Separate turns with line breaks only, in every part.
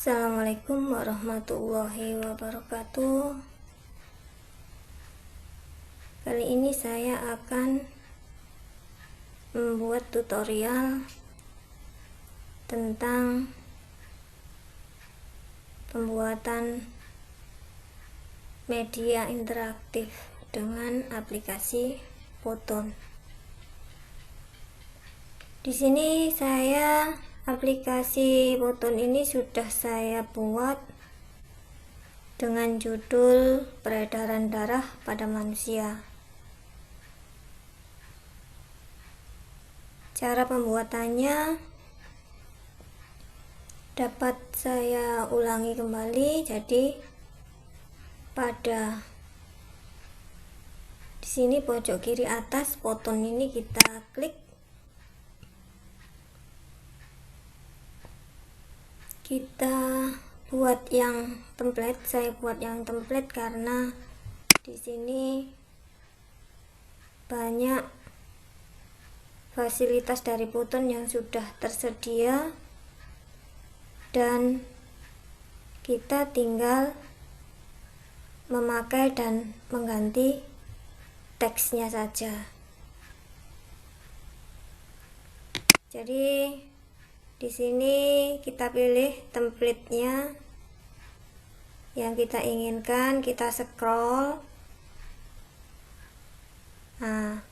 Assalamualaikum warahmatullahi wabarakatuh. Kali ini saya akan membuat tutorial tentang pembuatan media interaktif dengan aplikasi Photon. Di sini aplikasi Photon ini sudah saya buat dengan judul peredaran darah pada manusia. Cara pembuatannya dapat saya ulangi kembali. Jadi di sini pojok kiri atas Photon ini kita klik. Kita buat yang template. Saya buat yang template karena di sini banyak fasilitas dari Photon yang sudah tersedia dan kita tinggal memakai dan mengganti teksnya saja. Jadi di sini kita pilih template-nya yang kita inginkan, kita scroll. Nah,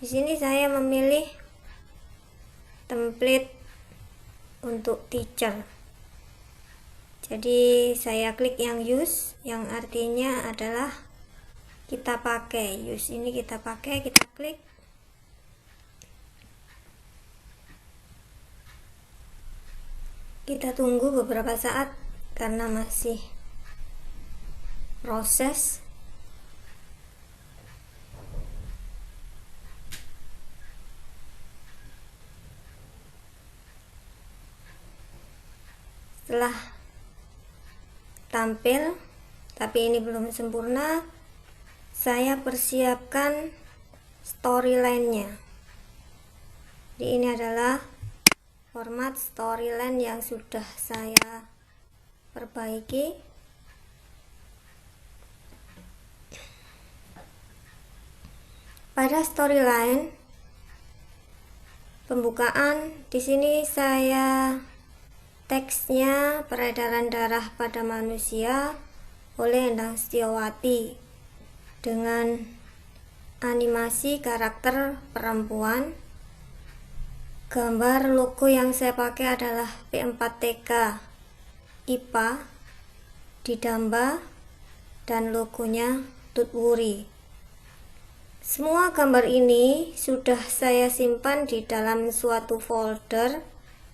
di sini saya memilih template untuk teacher. Jadi saya klik yang use, yang artinya adalah kita pakai. Use ini kita pakai, kita klik. Kita tunggu beberapa saat karena masih proses. Setelah tampil, tapi ini belum sempurna, saya persiapkan storyline-nya. Jadi ini adalah format storyline yang sudah saya perbaiki. Pada storyline pembukaan, di sini saya teksnya peredaran darah pada manusia oleh Endang Setiawati dengan animasi karakter perempuan. Gambar logo yang saya pakai adalah P4TK IPA Didamba dan logonya Tutwuri. Semua gambar ini sudah saya simpan di dalam suatu folder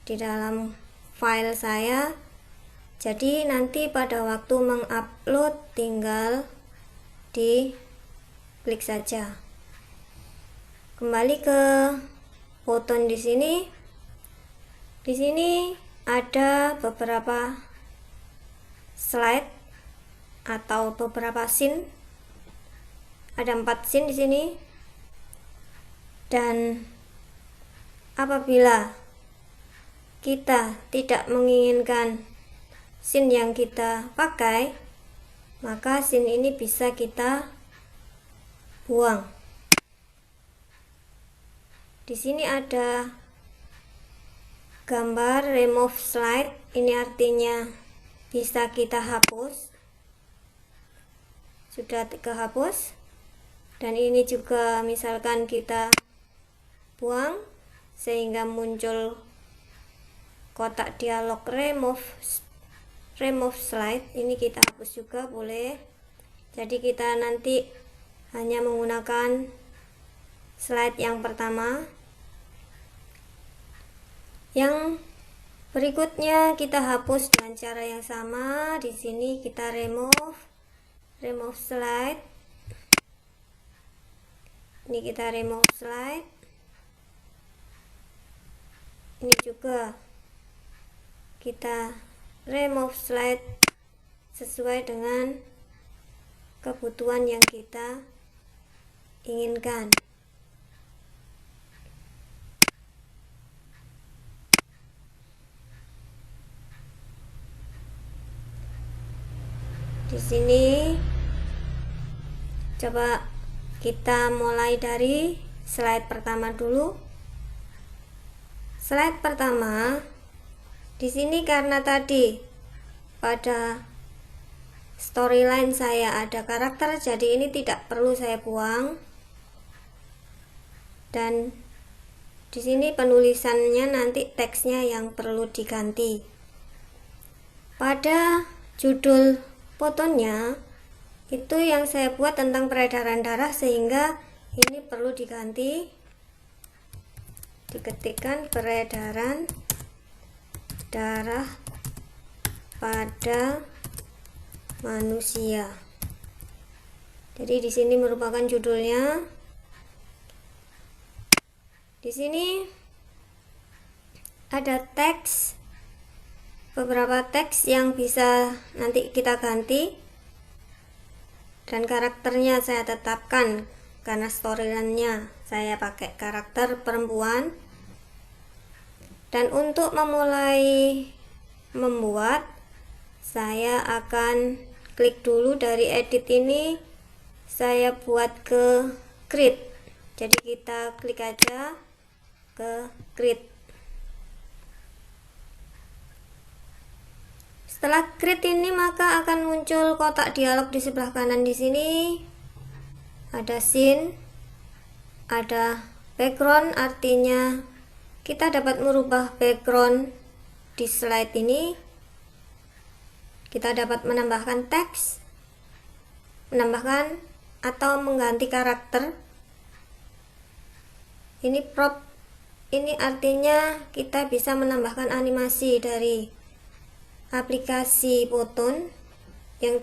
di dalam file saya. Jadi nanti pada waktu mengupload tinggal di klik saja. Kembali ke Photon di sini. Di sini ada beberapa slide atau beberapa scene. Ada 4 scene di sini. Dan apabila kita tidak menginginkan scene yang kita pakai, maka scene ini bisa kita buang. Di sini ada gambar remove slide, ini artinya bisa kita hapus. Sudah kehapus. Dan ini juga misalkan kita buang sehingga muncul kotak dialog remove slide, ini kita hapus juga boleh. Jadi kita nanti hanya menggunakan slide yang pertama. Yang berikutnya kita hapus dengan cara yang sama. Di sini kita remove slide. Ini kita remove slide. Ini juga kita remove slide sesuai dengan kebutuhan yang kita inginkan. Di sini coba kita mulai dari slide pertama dulu. Slide pertama, di sini karena tadi pada storyline saya ada karakter, jadi ini tidak perlu saya buang. Dan di sini penulisannya nanti teksnya yang perlu diganti. Pada judul fotonya itu yang saya buat tentang peredaran darah, sehingga ini perlu diganti. Diketikkan peredaran darah pada manusia. Jadi di sini merupakan judulnya. Di sini ada teks, beberapa teks yang bisa nanti kita ganti, dan karakternya saya tetapkan karena storyline-nya saya pakai karakter perempuan. Dan untuk memulai membuat, saya akan klik dulu dari edit ini, saya buat ke create. Jadi kita klik aja ke create. Setelah create ini, maka akan muncul kotak dialog di sebelah kanan. Di sini ada scene, ada background, artinya kita dapat merubah background di slide ini. Kita dapat menambahkan teks, menambahkan atau mengganti karakter. Ini prop, ini artinya kita bisa menambahkan animasi dari aplikasi Photon yang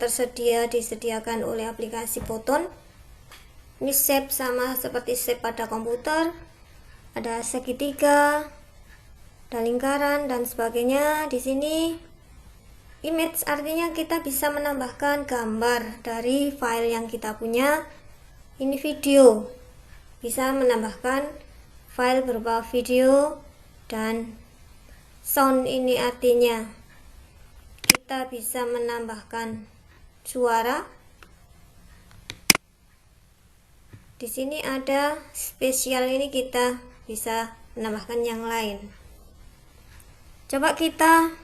disediakan oleh aplikasi Photon. Ini shape sama seperti shape pada komputer, ada segitiga, ada lingkaran dan sebagainya. Di sini image artinya kita bisa menambahkan gambar dari file yang kita punya. Ini video, bisa menambahkan file berupa video. Dan sound ini artinya kita bisa menambahkan suara. Di sini ada spesial, ini kita bisa menambahkan yang lain. Kita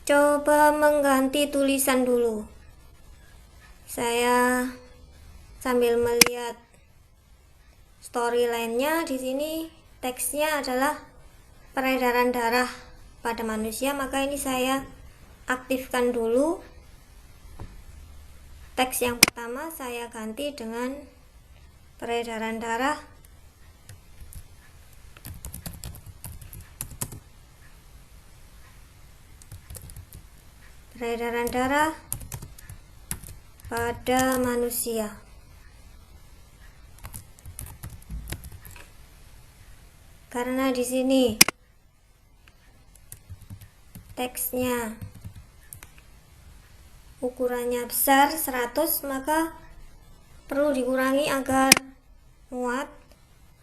coba mengganti tulisan dulu. Saya sambil melihat storyline-nya. Di sini teksnya adalah peredaran darah pada manusia, maka ini saya aktifkan dulu. Teks yang pertama saya ganti dengan peredaran darah pada manusia. Karena di sini teksnya ukurannya besar 100, maka perlu dikurangi agar muat.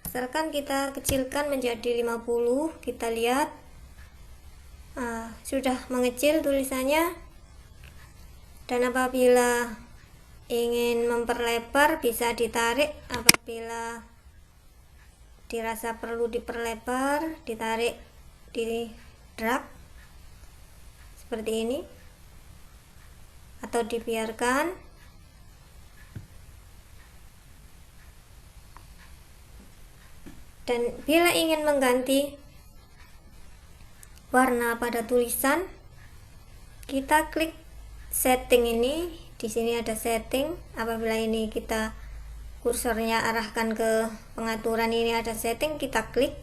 Misalkan kita kecilkan menjadi 50, kita lihat sudah mengecil tulisannya. Dan apabila ingin memperlebar bisa ditarik, apabila dirasa perlu diperlebar, ditarik, di drag seperti ini, atau dibiarkan. Dan bila ingin mengganti warna pada tulisan, kita klik setting ini. Di sini ada setting. Apabila ini kita kursornya arahkan ke pengaturan, ini ada setting, kita klik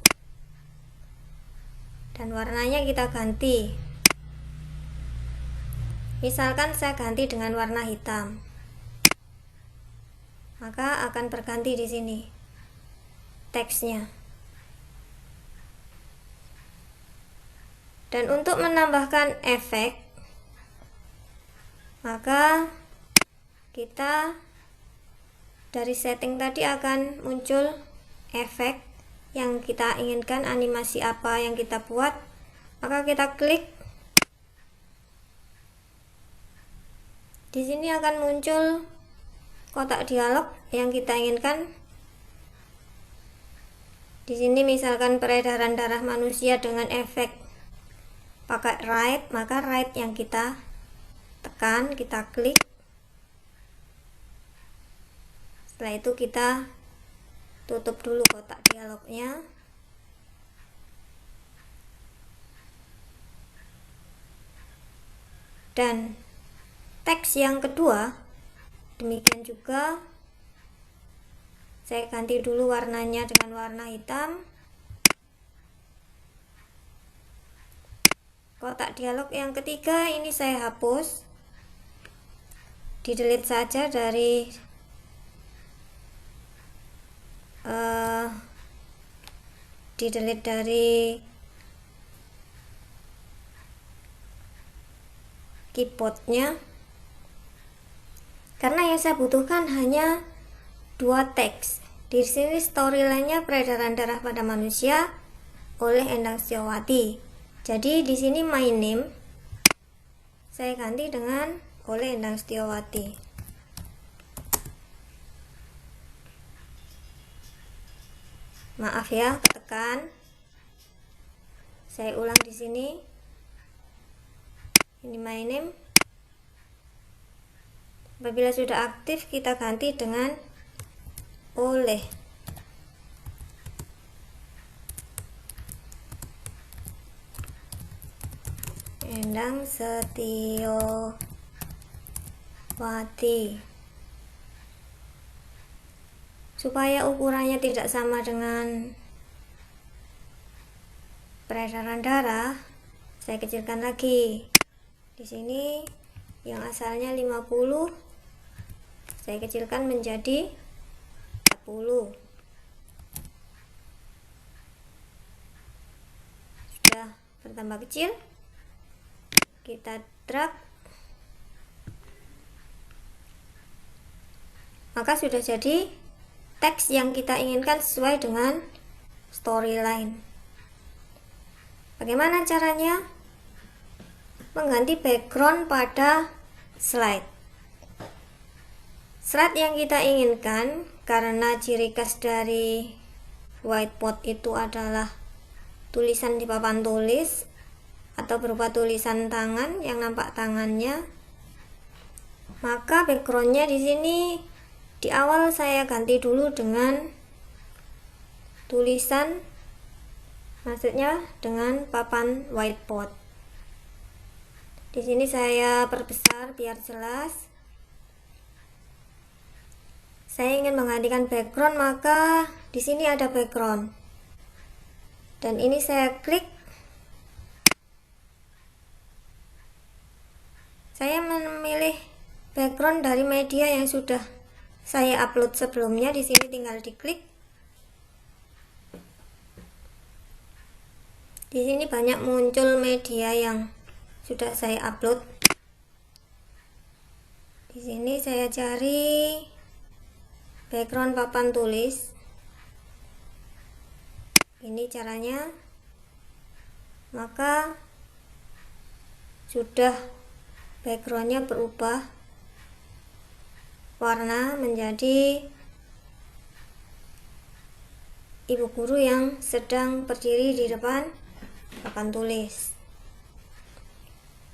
dan warnanya kita ganti. Misalkan saya ganti dengan warna hitam, maka akan berganti di sini teksnya. Dan untuk menambahkan efek, maka kita dari setting tadi akan muncul efek yang kita inginkan, animasi apa yang kita buat, maka kita klik Di sini akan muncul kotak dialog yang kita inginkan. Di sini misalkan peredaran darah manusia dengan efek pakai right, maka right yang kita tekan, kita klik. Setelah itu kita tutup dulu kotak dialognya. Dan teks yang kedua demikian juga, saya ganti dulu warnanya dengan warna hitam. Kotak dialog yang ketiga ini saya hapus, di delete saja dari keyboardnya, karena yang saya butuhkan hanya 2 teks. Di sini storyline-nya peredaran darah pada manusia oleh Endang Setiawati. Jadi di sini my name saya ganti dengan oleh Endang Setiawati. Maaf ya, ketekan. Saya ulang di sini. Ini my name. Apabila sudah aktif, kita ganti dengan oleh. Endang Setiawati. Supaya ukurannya tidak sama dengan peredaran darah, saya kecilkan lagi. Di sini yang asalnya 50, saya kecilkan menjadi 40. Sudah bertambah kecil, kita drag, maka sudah jadi teks yang kita inginkan sesuai dengan storyline. Bagaimana caranya? Mengganti background pada slide. Slide yang kita inginkan, karena ciri khas dari whiteboard itu adalah tulisan di papan tulis atau berupa tulisan tangan yang nampak tangannya, maka backgroundnya di sini di awal saya ganti dulu dengan tulisan, maksudnya dengan papan whiteboard. Di sini saya perbesar biar jelas. Saya ingin menggantikan background, maka di sini ada background. Dan ini saya klik. Saya memilih background dari media yang sudah saya upload sebelumnya. Di sini tinggal diklik. Di sini banyak muncul media yang sudah saya upload. Di sini saya cari background papan tulis. Ini caranya. Maka sudah backgroundnya berubah warna menjadi ibu guru yang sedang berdiri di depan papan tulis.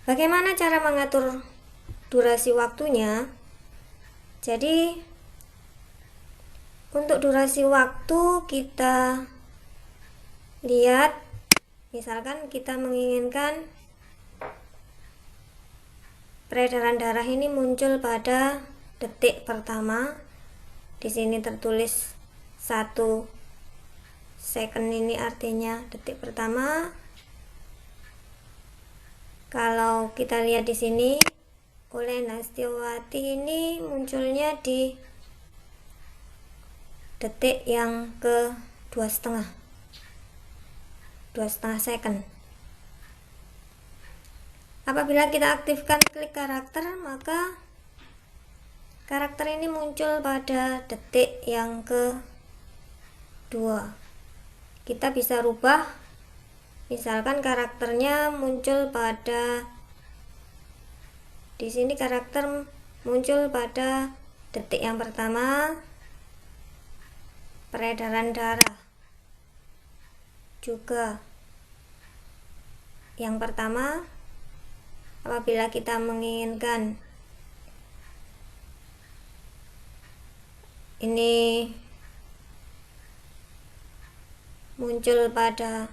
Bagaimana cara mengatur durasi waktunya? Jadi untuk durasi waktu kita lihat, misalkan kita menginginkan peredaran darah ini muncul pada detik pertama. Di sini tertulis 1 second, ini artinya detik pertama. Kalau kita lihat di sini, oleh Endang Setiawati ini munculnya di detik yang ke 2,5 second. Apabila kita aktifkan klik karakter, maka karakter ini muncul pada detik yang ke 2. Kita bisa rubah, misalkan karakternya muncul pada, di sini karakter muncul pada detik yang pertama peredaran darah. Juga yang pertama, apabila kita menginginkan ini muncul pada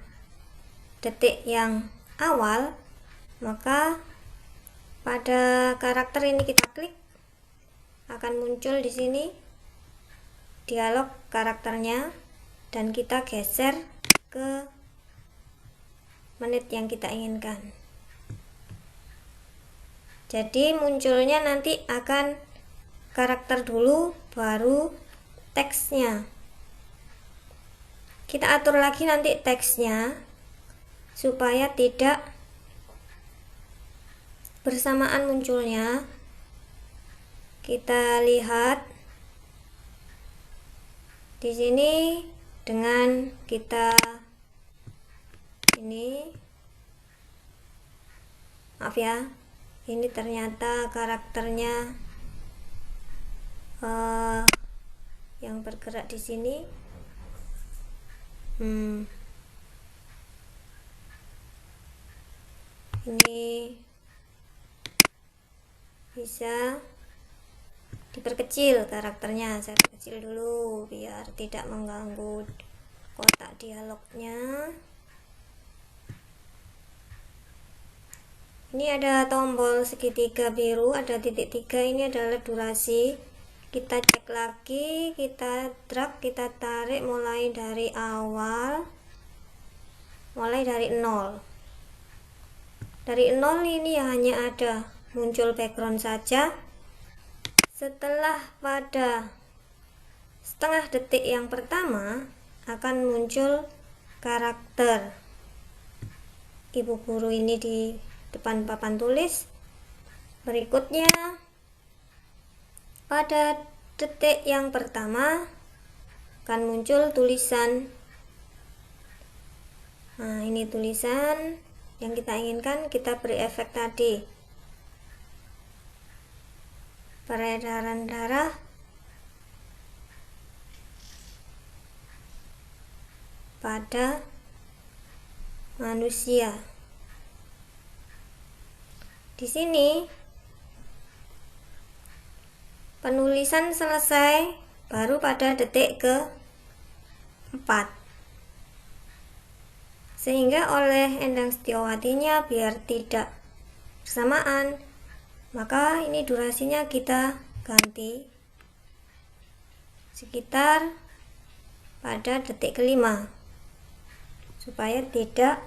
detik yang awal, maka pada karakter ini kita klik, akan muncul di sini dialog karakternya, dan kita geser ke menit yang kita inginkan. Jadi munculnya nanti akan karakter dulu, baru teksnya. Kita atur lagi nanti teksnya supaya tidak bersamaan munculnya. Kita lihat di sini dengan kita ini, maaf ya, ini ternyata karakternya yang bergerak di sini. Ini bisa diperkecil karakternya, saya kecil dulu biar tidak mengganggu kotak dialognya. Ini ada tombol segitiga biru, ada titik 3, ini adalah durasi. Kita cek lagi, kita drag, kita tarik mulai dari awal, mulai dari 0. Dari 0 ini hanya ada muncul background saja. Setelah pada setengah detik yang pertama akan muncul karakter ibu guru ini di depan papan tulis. Berikutnya pada detik yang pertama akan muncul tulisan. Nah, ini tulisan yang kita inginkan, kita beri efek tadi. Peredaran darah pada manusia. Di sini penulisan selesai baru pada detik ke-4. Sehingga oleh Endang Setiawatinya biar tidak bersamaan, maka ini durasinya kita ganti sekitar pada detik ke-5 supaya tidak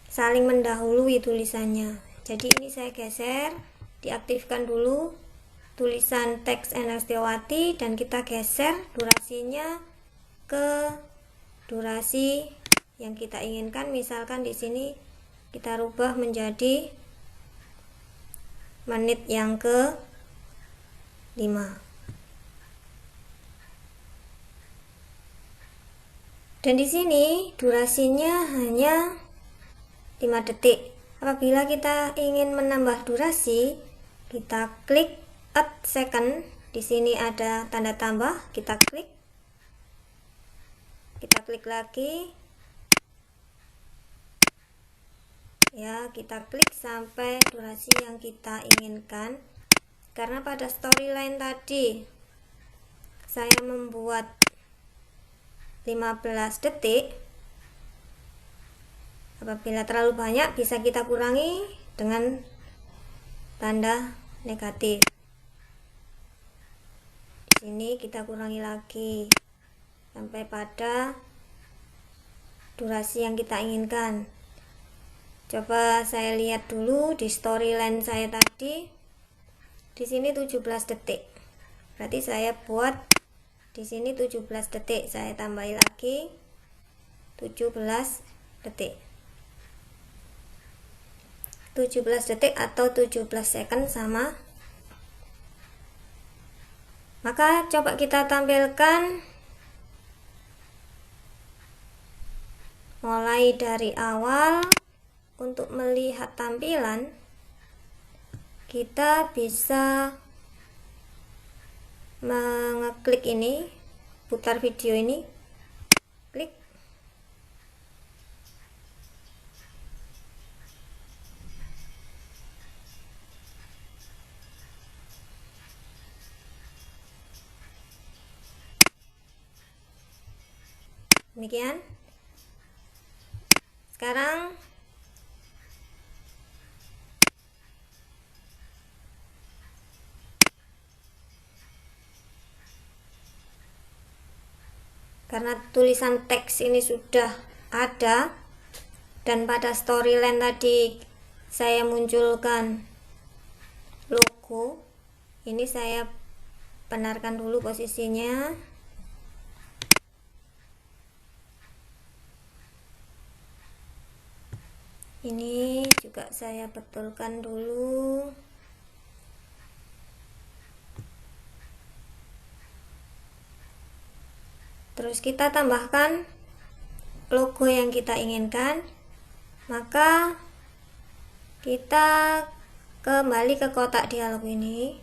saling mendahului tulisannya. Jadi ini saya geser, diaktifkan dulu tulisan teks Endang Setiawati dan kita geser durasinya ke durasi yang kita inginkan. Misalkan di sini kita rubah menjadi menit yang ke-5. Dan di sini durasinya hanya 5 detik. Apabila kita ingin menambah durasi, kita klik add second. Di sini ada tanda tambah, kita klik. Kita klik lagi. Ya, kita klik sampai durasi yang kita inginkan. Karena pada storyline tadi saya membuat 15 detik. Apabila terlalu banyak bisa kita kurangi dengan tanda negatif. Di sini kita kurangi lagi sampai pada durasi yang kita inginkan. Coba saya lihat dulu di storyline saya tadi. Di sini 17 detik. Berarti saya buat di sini 17 detik. Saya tambahin lagi 17 detik. 17 detik atau 17 second sama. Maka coba kita tampilkan mulai dari awal. Untuk melihat tampilan, kita bisa mengeklik ini, putar video ini, klik. Demikian. Sekarang karena tulisan teks ini sudah ada dan pada storyline tadi saya munculkan logo, ini saya benarkan dulu posisinya. Ini juga saya betulkan dulu. Terus kita tambahkan logo yang kita inginkan. Maka kita kembali ke kotak dialog ini.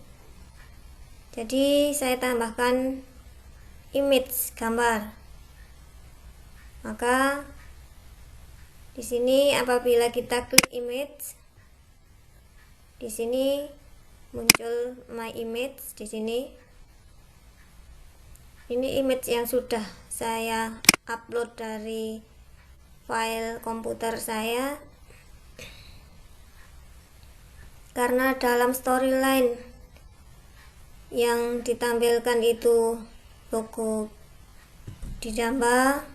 Jadi saya tambahkan image, gambar. Maka di sini apabila kita klik image, di sini muncul my image di sini. Ini image yang sudah saya upload dari file komputer saya. Karena dalam storyline yang ditampilkan itu logo Didamba,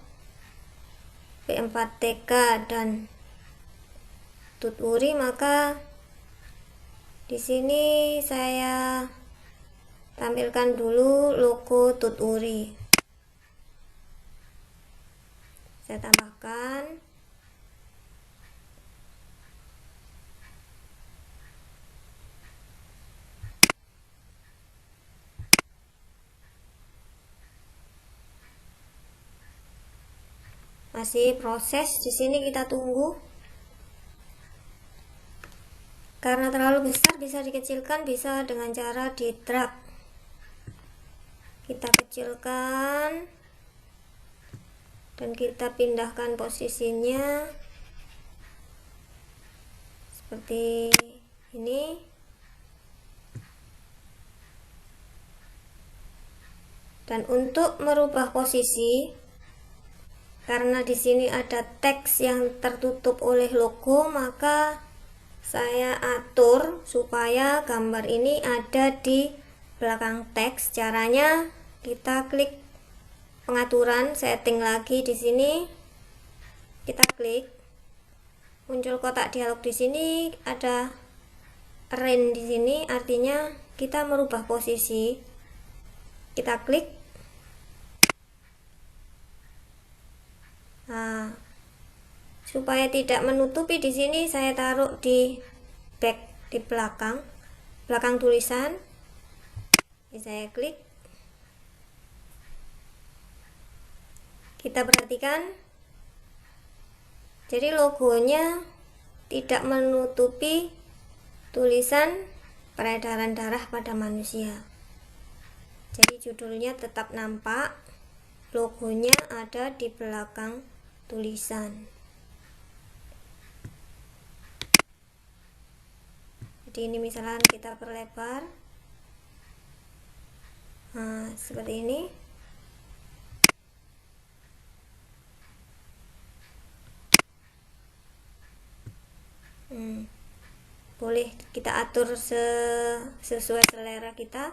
P4TK dan Tuturi, maka di sini saya tampilkan dulu logo Tuturi. Saya tambahkan. Masih proses, di sini kita tunggu. Karena terlalu besar bisa dikecilkan, bisa dengan cara di drag. Kita kecilkan dan kita pindahkan posisinya seperti ini. Dan untuk merubah posisi, karena di sini ada teks yang tertutup oleh logo, maka saya atur supaya gambar ini ada di belakang teks. Caranya kita klik pengaturan, setting lagi di sini. Kita klik, muncul kotak dialog di sini, ada arrange di sini, artinya kita merubah posisi. Kita klik. Nah, supaya tidak menutupi, di sini saya taruh di back, di belakang tulisan. Ini saya klik. Kita perhatikan, jadi logonya tidak menutupi tulisan peredaran darah pada manusia. Jadi judulnya tetap nampak, logonya ada di belakang tulisan. Jadi ini misalkan kita perlebar, nah seperti ini. Boleh kita atur sesuai selera kita.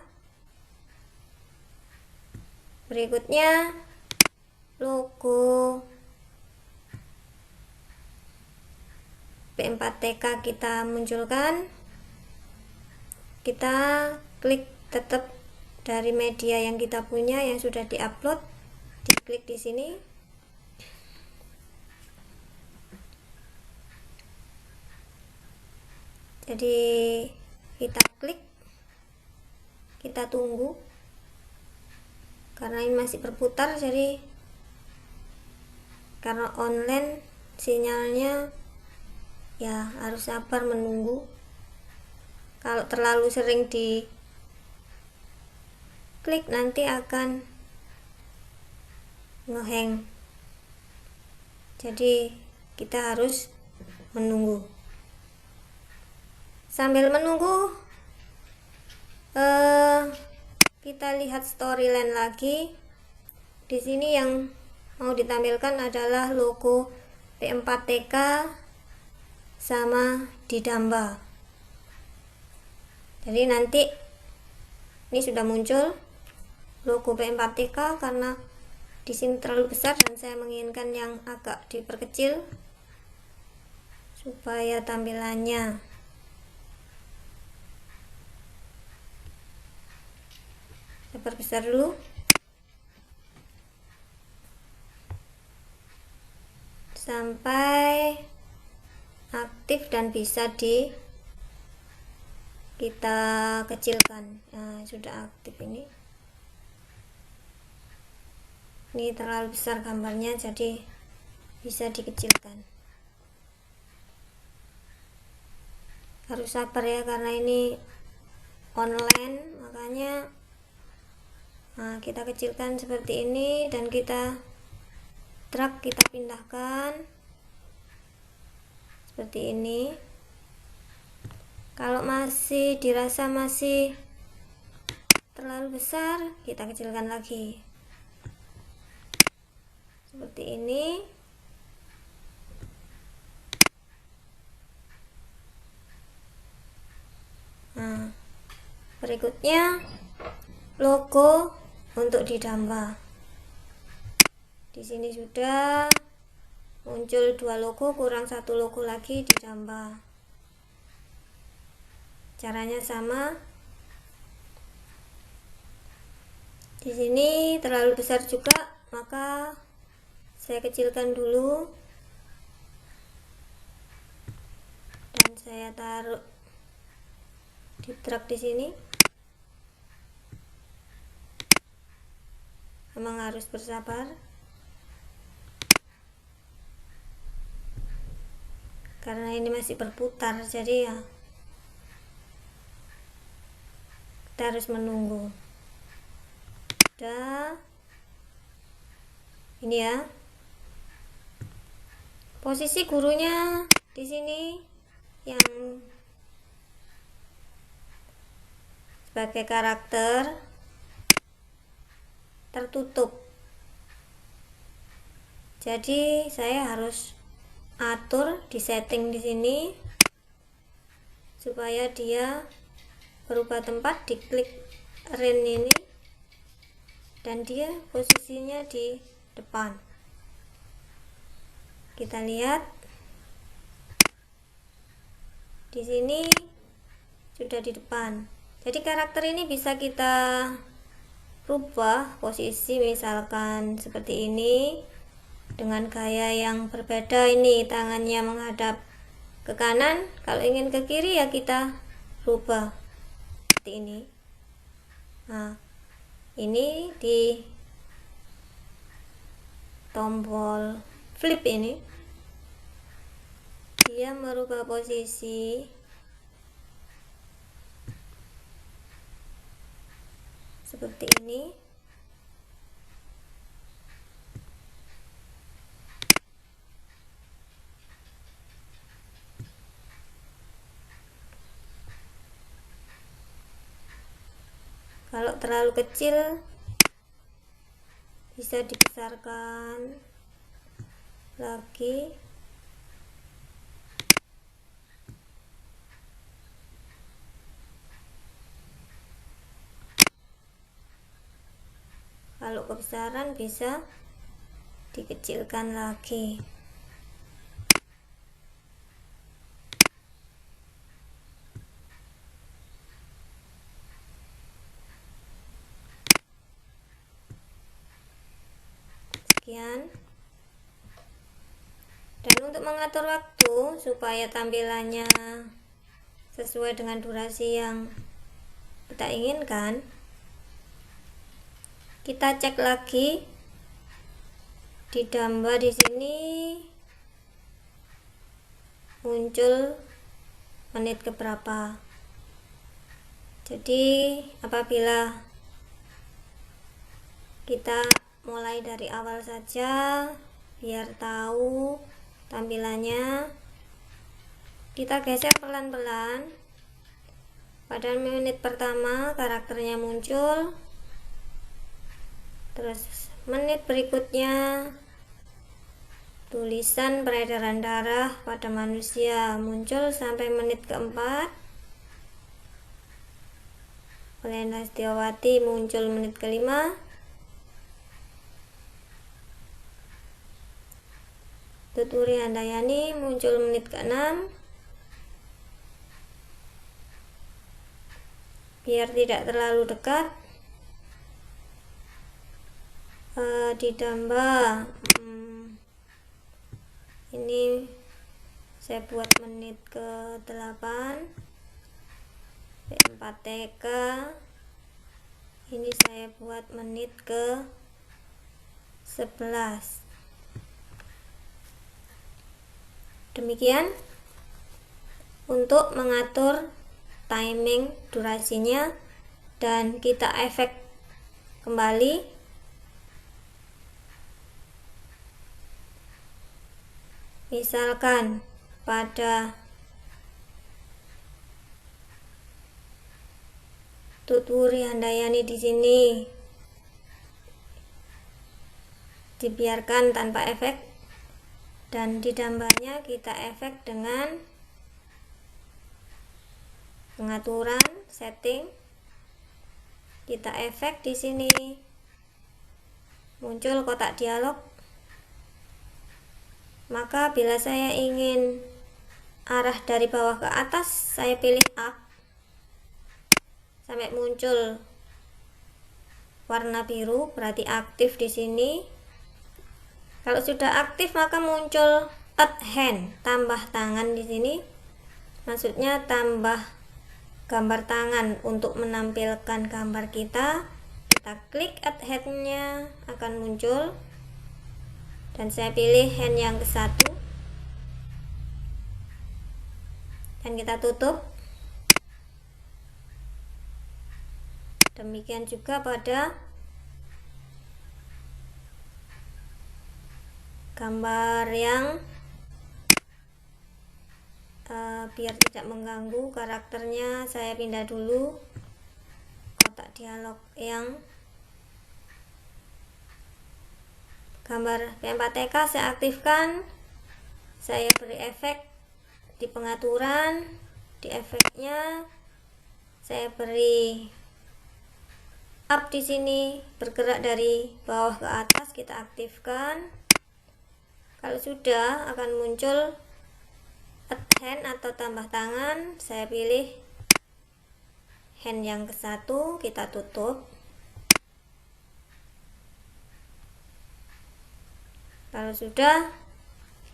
Berikutnya logo P4TK kita munculkan. Kita klik tetap dari media yang kita punya yang sudah diupload, diklik di sini. Jadi kita klik, kita tunggu karena ini masih berputar, jadi karena online sinyalnya ya harus sabar menunggu. Kalau terlalu sering di klik nanti akan ngehang. Jadi kita harus menunggu. Sambil menunggu kita lihat storyline lagi. Di sini yang mau ditampilkan adalah logo P4TK sama Didamba. Jadi nanti ini sudah muncul logo P4TK karena di sini terlalu besar dan saya menginginkan yang agak diperkecil supaya tampilannya saya perbesar dulu. Sampai aktif dan bisa kita kecilkan. Nah, sudah aktif ini terlalu besar gambarnya, jadi bisa dikecilkan. Harus sabar ya karena ini online, makanya kita kecilkan seperti ini dan kita drag, kita pindahkan seperti ini. Kalau masih dirasa masih terlalu besar, kita kecilkan lagi seperti ini. Nah, berikutnya logo untuk Didamba. Di sini sudah muncul 2 logo, kurang 1 logo lagi Didamba. Caranya sama. Di sini terlalu besar juga, maka saya kecilkan dulu dan saya taruh di drag di sini. Memang harus bersabar karena ini masih berputar, jadi ya kita harus menunggu. Udah, ini ya posisi gurunya di sini yang sebagai karakter tertutup, jadi saya harus atur di setting di sini supaya dia berubah tempat, diklik ring ini dan dia posisinya di depan. Kita lihat di sini sudah di depan. Jadi karakter ini bisa kita rubah posisi, misalkan seperti ini dengan gaya yang berbeda. Ini tangannya menghadap ke kanan, kalau ingin ke kiri ya kita rubah seperti ini. Nah, ini di tombol flip ini dia merubah posisi seperti ini. Kalau terlalu kecil bisa dibesarkan lagi. Kalau kebesaran bisa dikecilkan lagi. Sekian. Dan untuk mengatur waktu supaya tampilannya sesuai dengan durasi yang kita inginkan, kita cek lagi Didamba. Di sini muncul menit keberapa. Jadi apabila Kita mulai dari awal saja biar tahu tampilannya. Kita geser pelan-pelan. Pada menit pertama karakternya muncul, terus menit berikutnya tulisan peredaran darah pada manusia muncul sampai menit keempat. Lena Setiawati muncul menit kelima. Tuturi Handayani muncul menit ke-6. Biar tidak terlalu dekat, ditambah ini saya buat menit ke-8. P4TK ini saya buat menit ke-11. Demikian untuk mengatur timing durasinya, dan kita efek kembali. Misalkan pada Tuturi Handayani di sini dibiarkan tanpa efek, dan ditambahnya kita efek dengan pengaturan setting. Kita efek di sini muncul kotak dialog. Maka bila saya ingin arah dari bawah ke atas, saya pilih up sampai muncul warna biru, berarti aktif di sini. Kalau sudah aktif maka muncul add hand, tambah tangan di sini. Maksudnya tambah gambar tangan untuk menampilkan gambar kita. Kita klik add hand-nya, akan muncul. Dan saya pilih hand yang ke-1. Dan kita tutup. Demikian juga pada gambar yang biar tidak mengganggu karakternya, saya pindah dulu kotak dialog yang gambar P4TK. Saya aktifkan, saya beri efek di pengaturan. Di efeknya saya beri up di sini, bergerak dari bawah ke atas, kita aktifkan. Kalau sudah akan muncul add hand atau tambah tangan. Saya pilih hand yang ke-1, kita tutup. Kalau sudah,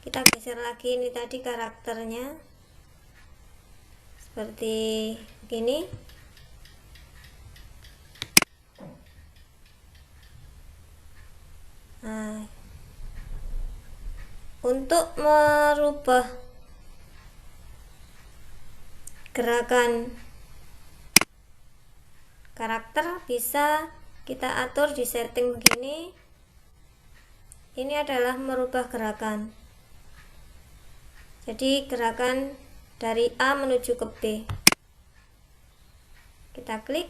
kita geser lagi ini tadi karakternya seperti begini. Nah, untuk merubah gerakan karakter bisa kita atur di setting begini. Ini adalah merubah gerakan. Jadi gerakan dari A menuju ke B. Kita klik.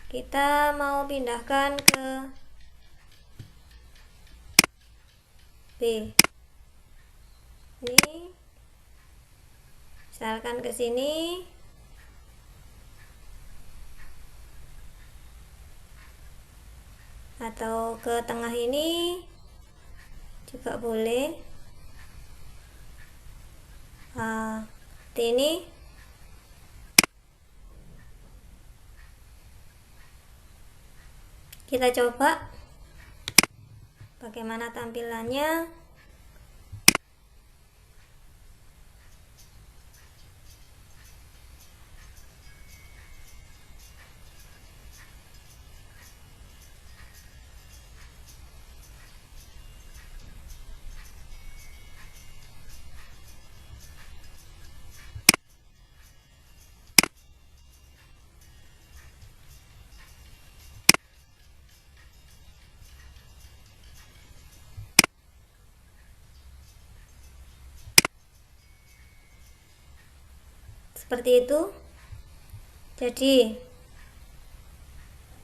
Kita mau pindahkan ke B. Ini misalkan ke sini. Atau ke tengah ini juga boleh. Ini kita coba bagaimana tampilannya. seperti itu. Jadi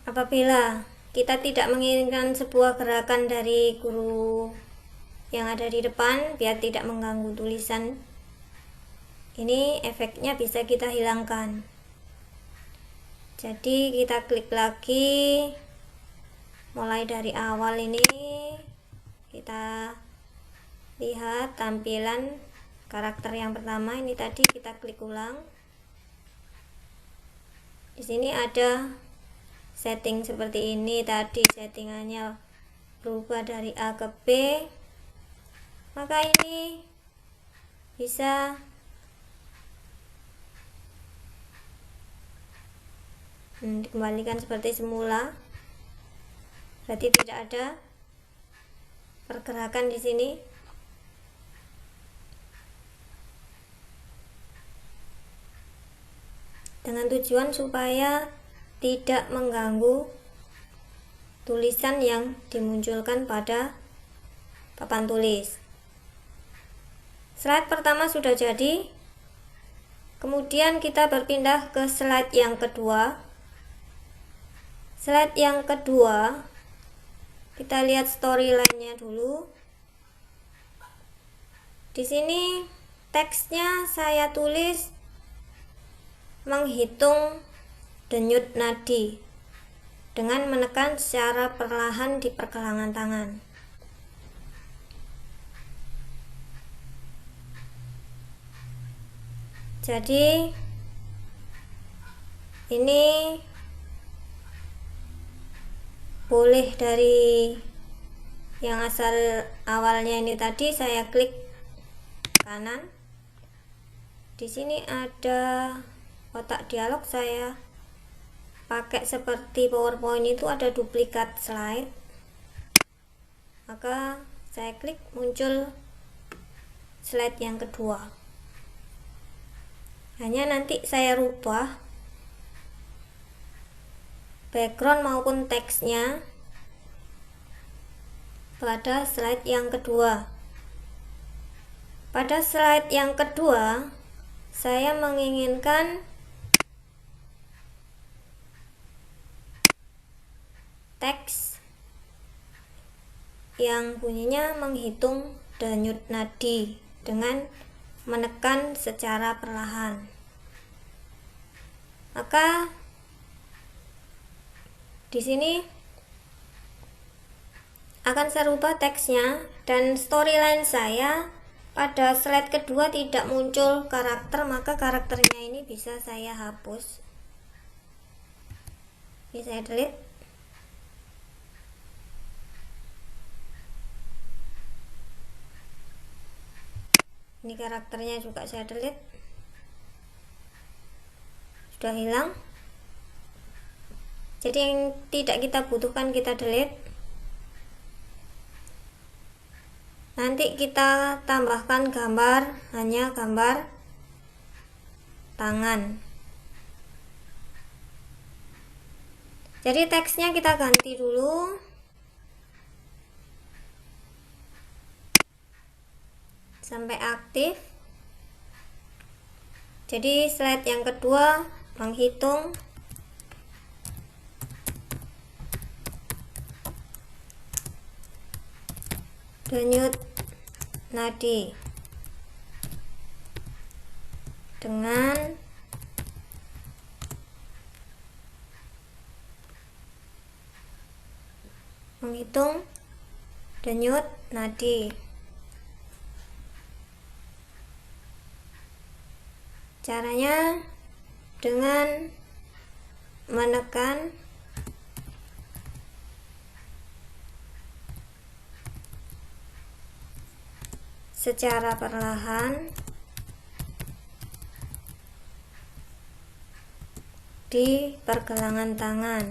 apabila kita tidak menginginkan sebuah gerakan dari guru yang ada di depan biar tidak mengganggu tulisan, ini efeknya bisa kita hilangkan. Jadi kita klik lagi, mulai dari awal ini kita lihat tampilan karakter yang pertama ini tadi, kita klik ulang. Di sini ada setting seperti ini tadi, settingannya berubah dari A ke B, maka ini bisa dikembalikan seperti semula. Berarti tidak ada pergerakan di sini. Dengan tujuan supaya tidak mengganggu tulisan yang dimunculkan pada papan tulis. Slide pertama sudah jadi. Kemudian kita berpindah ke slide yang kedua. Slide yang kedua, kita lihat storyline-nya dulu. Di sini teksnya saya tulis menghitung denyut nadi dengan menekan secara perlahan di pergelangan tangan. Jadi ini boleh dari yang asal awalnya ini tadi saya klik kanan. Di sini ada kotak dialog, saya pakai seperti PowerPoint itu ada duplikat slide, maka saya klik, muncul slide yang kedua. Hanya nanti saya rubah background maupun teksnya pada slide yang kedua. Pada slide yang kedua saya menginginkan teks yang bunyinya menghitung denyut nadi dengan menekan secara perlahan. Maka di sini akan saya rubah teksnya, dan storyline saya pada slide kedua tidak muncul karakter, maka karakternya ini bisa saya hapus. Ini saya delete. Ini karakternya juga saya delete. Sudah hilang. Jadi yang tidak kita butuhkan kita delete. Nanti kita tambahkan gambar, hanya gambar tangan. Jadi teksnya kita ganti dulu. Sampai aktif. Jadi slide yang kedua menghitung denyut nadi dengan menghitung denyut nadi. Caranya dengan menekan secara perlahan di pergelangan tangan.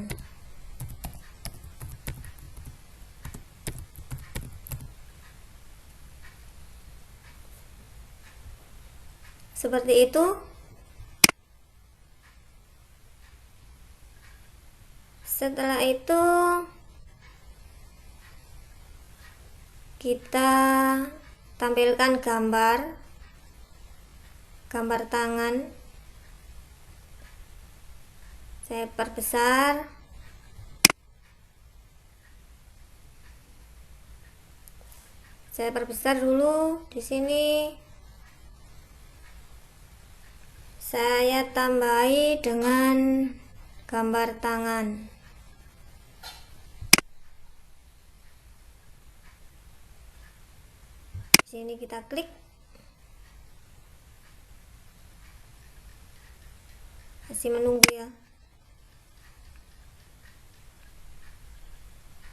Seperti itu. Setelah itu kita tampilkan gambar tangan Saya perbesar. Saya perbesar dulu di sini. Saya tambahi dengan gambar tangan. Di sini kita klik. Masih menunggu ya.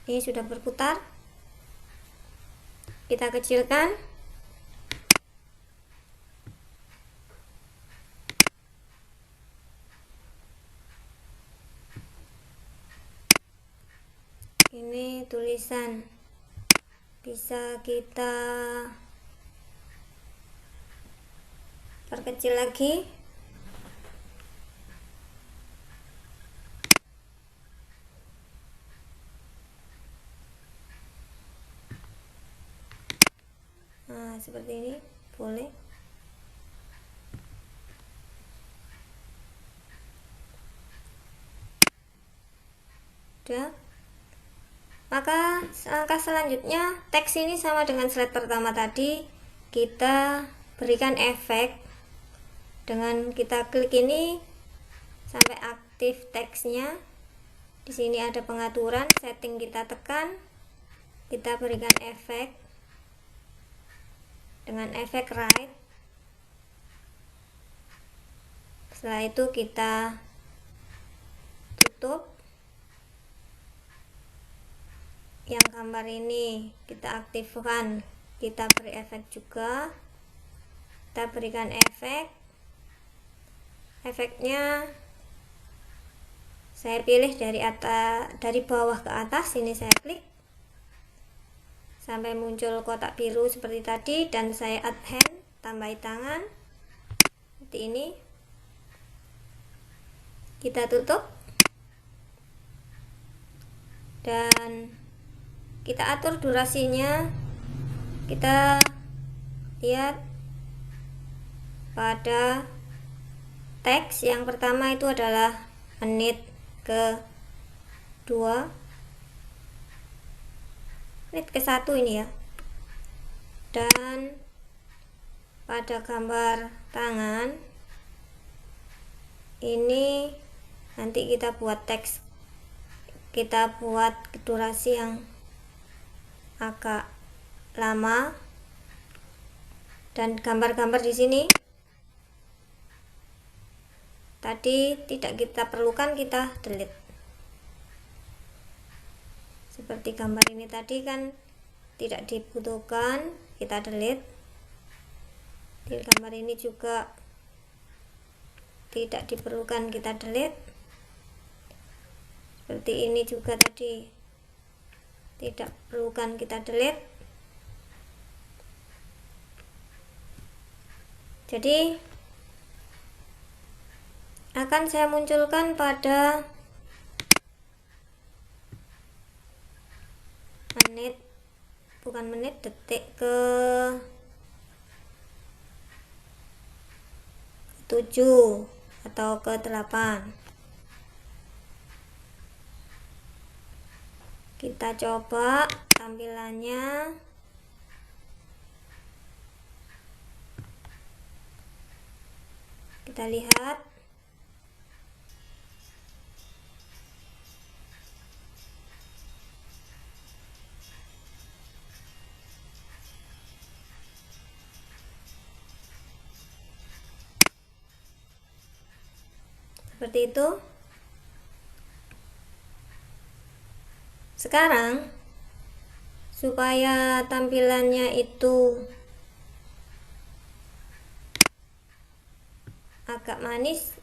Ini sudah berputar. Kita kecilkan. Ini tulisan, bisa kita perkecil lagi. Nah, seperti ini boleh. Udah. Maka langkah selanjutnya, teks ini sama dengan slide pertama tadi, kita berikan efek dengan kita klik ini sampai aktif teksnya. Di sini ada pengaturan, setting kita tekan, kita berikan efek dengan efek right. Setelah itu kita tutup. Yang gambar ini kita aktifkan, kita beri efek juga, kita berikan efek. Efeknya saya pilih dari atas, dari bawah ke atas. Ini saya klik sampai muncul kotak biru seperti tadi, dan saya add hand, tambahi tangan seperti ini. Kita tutup dan kita atur durasinya. Kita lihat pada teks yang pertama itu adalah menit ke-2, menit ke-1 ini ya. Dan pada gambar tangan ini nanti kita buat teks, kita buat durasi yang agak lama, dan gambar-gambar di sini tadi tidak kita perlukan, kita delete. Seperti gambar ini tadi kan tidak dibutuhkan, kita delete. Di gambar ini juga tidak diperlukan, kita delete. Seperti ini juga tadi tidak perlukan, kita delete. Jadi akan saya munculkan pada menit, bukan menit, detik ke-7 atau ke-8. Kita coba tampilannya. Kita lihat. Seperti itu. Sekarang supaya tampilannya itu agak manis,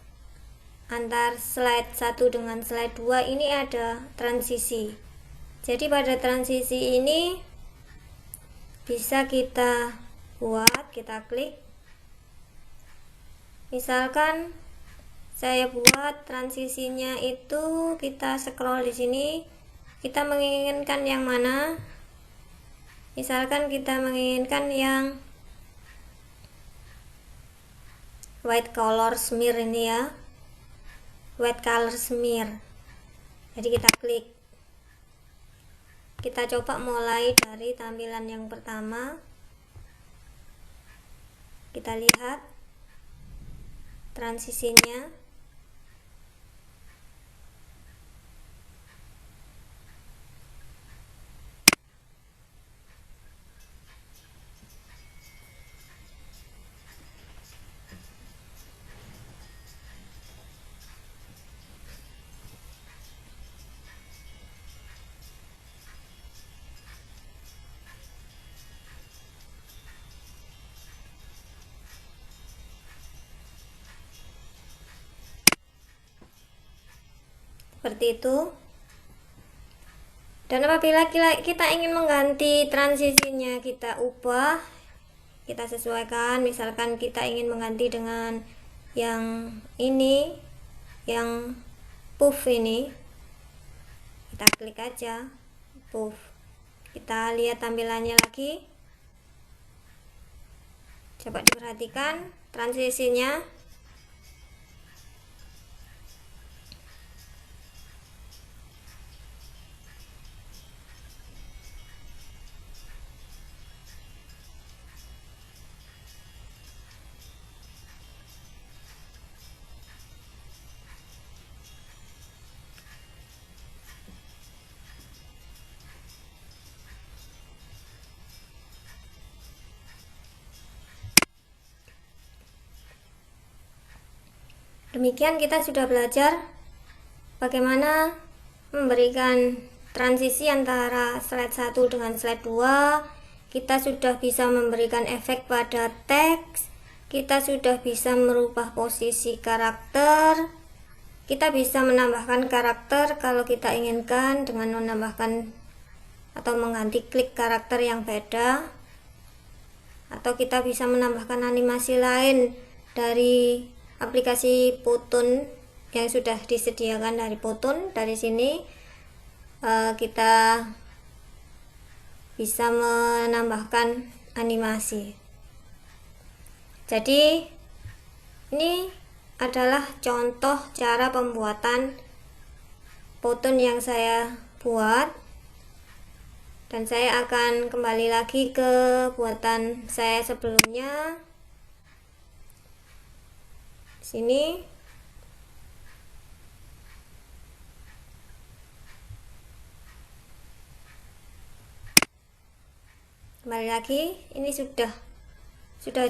antar slide 1 dengan slide 2 ini ada transisi. Jadi pada transisi ini bisa kita buat, kita klik. Misalkan saya buat transisinya itu, kita scroll di sini, kita menginginkan yang mana. Misalkan kita menginginkan yang white color smear ini ya. white color smear. Jadi kita klik. Kita coba mulai dari tampilan yang pertama. Kita lihat transisinya. Seperti itu. Dan apabila kita ingin mengganti transisinya, kita ubah, kita sesuaikan. Misalkan kita ingin mengganti dengan yang ini, yang puff ini, kita klik aja puff. Kita lihat tampilannya lagi. Coba diperhatikan transisinya. Demikian kita sudah belajar bagaimana memberikan transisi antara slide 1 dengan slide 2. Kita sudah bisa memberikan efek pada teks. Kita sudah bisa merubah posisi karakter. Kita bisa menambahkan karakter kalau kita inginkan dengan menambahkan atau mengganti klik karakter yang beda. Atau kita bisa menambahkan animasi lain dari aplikasi Photon yang sudah disediakan dari Photon. Dari sini kita bisa menambahkan animasi. Jadi ini adalah contoh cara pembuatan Photon yang saya buat, dan saya akan kembali lagi ke buatan saya sebelumnya. Sini kembali lagi, ini sudah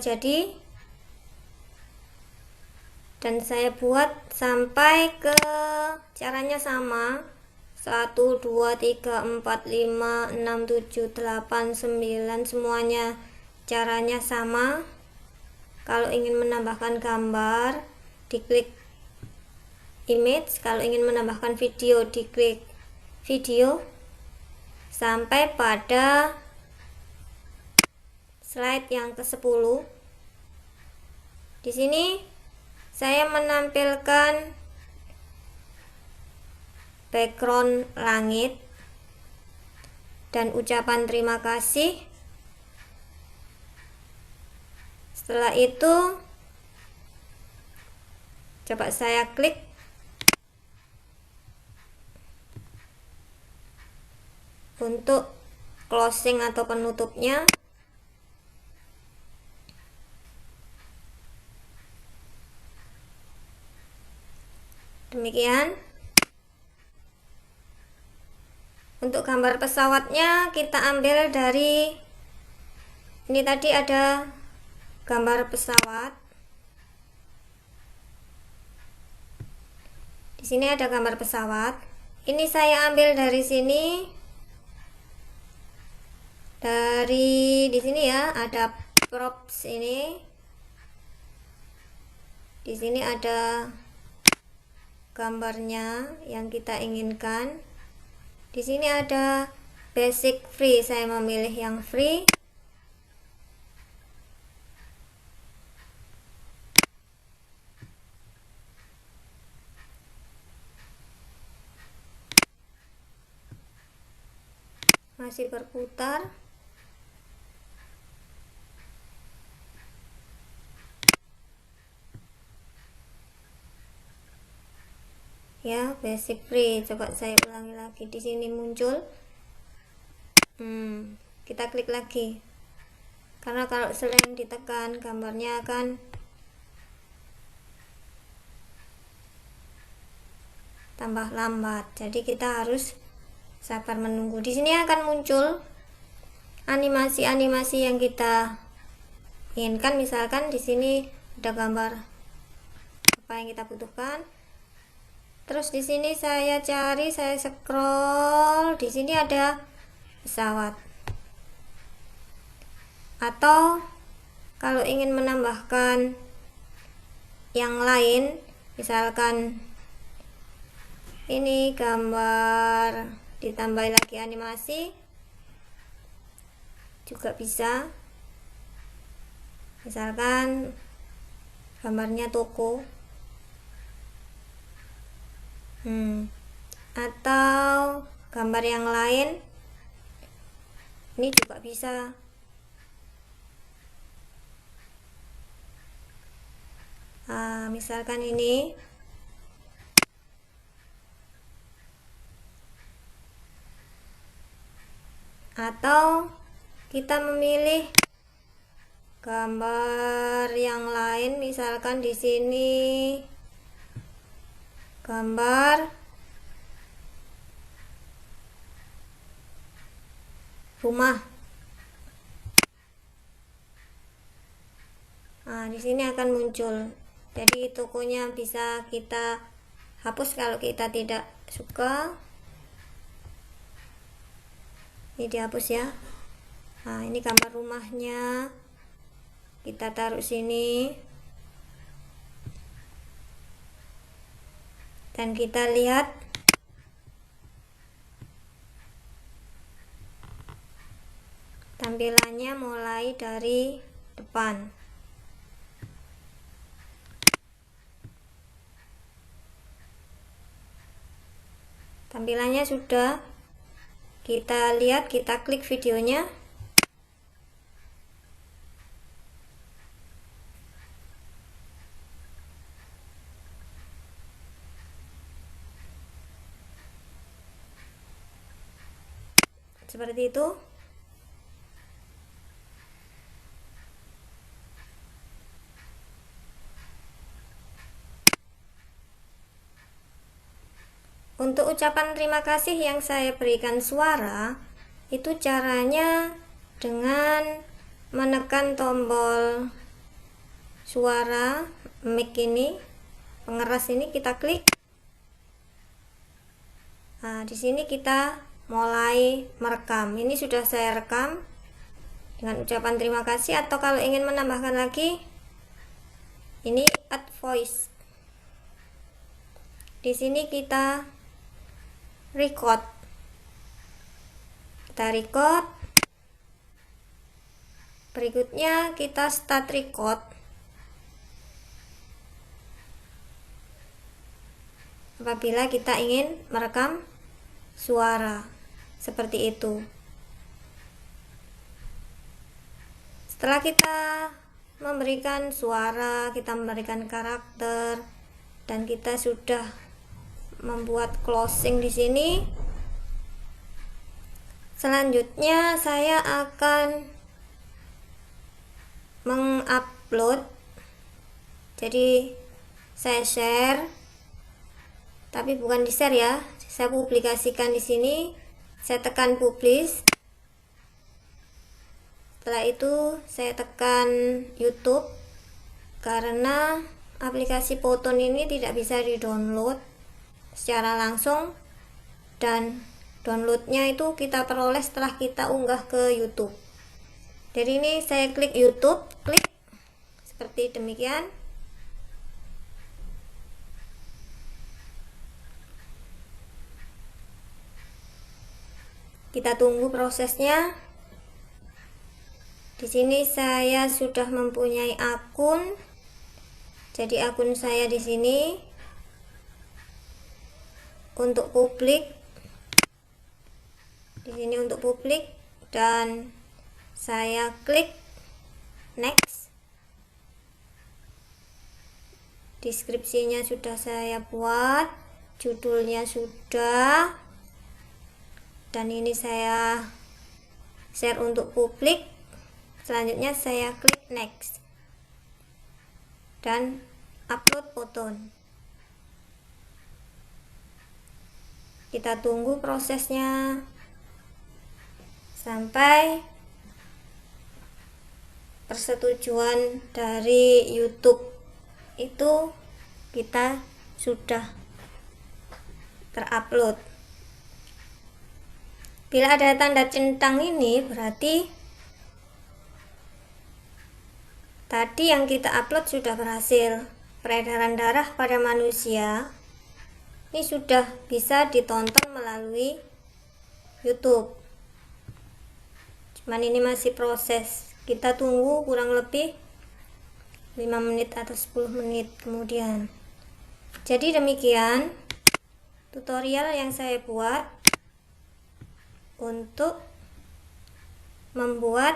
jadi, dan saya buat sampai ke caranya sama. 1 2 3 4 5 6 7 8 9 semuanya caranya sama. Kalau ingin menambahkan gambar, diklik image. Kalau ingin menambahkan video, diklik video, sampai pada slide yang ke-10. Di sini saya menampilkan background langit dan ucapan terima kasih. Setelah itu coba saya klik untuk closing atau penutupnya. Demikian. Untuk gambar pesawatnya kita ambil dari ini, tadi ada gambar pesawat. Di sini ada gambar pesawat. Ini saya ambil dari sini. Di sini ya, ada props ini. Di sini ada gambarnya yang kita inginkan. Di sini ada basic free. Saya memilih yang free. Masih berputar. ya, basic free. Coba saya ulangi lagi, di sini muncul. Kita klik lagi, karena kalau selain ditekan gambarnya akan tambah lambat, jadi kita harus sabar menunggu. Di sini akan muncul animasi-animasi yang kita inginkan. Misalkan di sini ada gambar apa yang kita butuhkan. Terus di sini saya cari, saya scroll, di sini ada pesawat. Atau kalau ingin menambahkan yang lain, misalkan ini gambar ditambah lagi animasi, juga bisa. Misalkan gambarnya toko, atau gambar yang lain, ini juga bisa. Misalkan ini, atau kita memilih gambar yang lain, misalkan di sini gambar rumah. Di sini akan muncul. Jadi tokonya bisa kita hapus kalau kita tidak suka. Ini dihapus ya. Ini gambar rumahnya, kita taruh sini dan kita lihat tampilannya mulai dari depan. Tampilannya sudah kita lihat, kita klik videonya. Seperti itu. Untuk ucapan terima kasih yang saya berikan suara, itu caranya dengan menekan tombol suara mic ini, pengeras ini kita klik. Di sini kita mulai merekam. Ini sudah saya rekam dengan ucapan terima kasih, atau kalau ingin menambahkan lagi, ini add voice. Di sini kita record. Kita record. Berikutnya kita start record. Apabila kita ingin merekam suara seperti itu. Setelah kita memberikan suara, kita memberikan karakter, dan kita sudah membuat closing di sini. Selanjutnya saya akan mengupload. Jadi saya share, tapi bukan di share ya. Saya publikasikan di sini. Saya tekan publish. Setelah itu saya tekan YouTube, karena aplikasi Photon ini tidak bisa di-download secara langsung, dan downloadnya itu kita peroleh setelah kita unggah ke YouTube. Jadi ini saya klik YouTube, klik seperti demikian. Kita tunggu prosesnya. Di sini saya sudah mempunyai akun. Jadi akun saya di sini untuk publik, di sini untuk publik, dan saya klik next. Deskripsinya sudah saya buat. judulnya sudah, dan ini saya share untuk publik. Selanjutnya saya klik next dan upload foto. Kita tunggu prosesnya sampai persetujuan dari YouTube itu kita sudah terupload. Bila ada tanda centang ini berarti tadi yang kita upload sudah berhasil. Peredaran darah pada manusia ini sudah bisa ditonton melalui YouTube. Cuman ini masih proses. Kita tunggu kurang lebih 5 menit atau 10 menit kemudian. Jadi demikian tutorial yang saya buat untuk membuat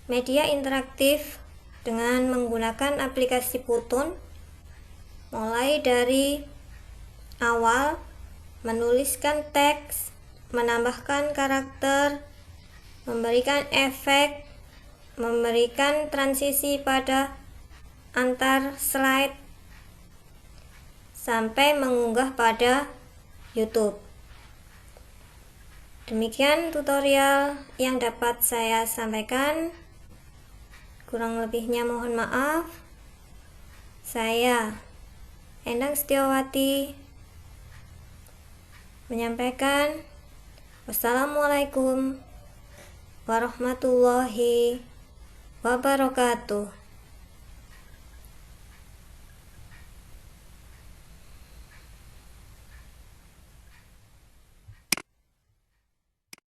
media interaktif dengan menggunakan aplikasi Photon, mulai dari awal menuliskan teks, menambahkan karakter, memberikan efek, memberikan transisi pada antar slide, sampai mengunggah pada YouTube. Demikian tutorial yang dapat saya sampaikan. Kurang lebihnya mohon maaf. Saya Endang Setiawati menyampaikan wassalamualaikum warahmatullahi wabarakatuh.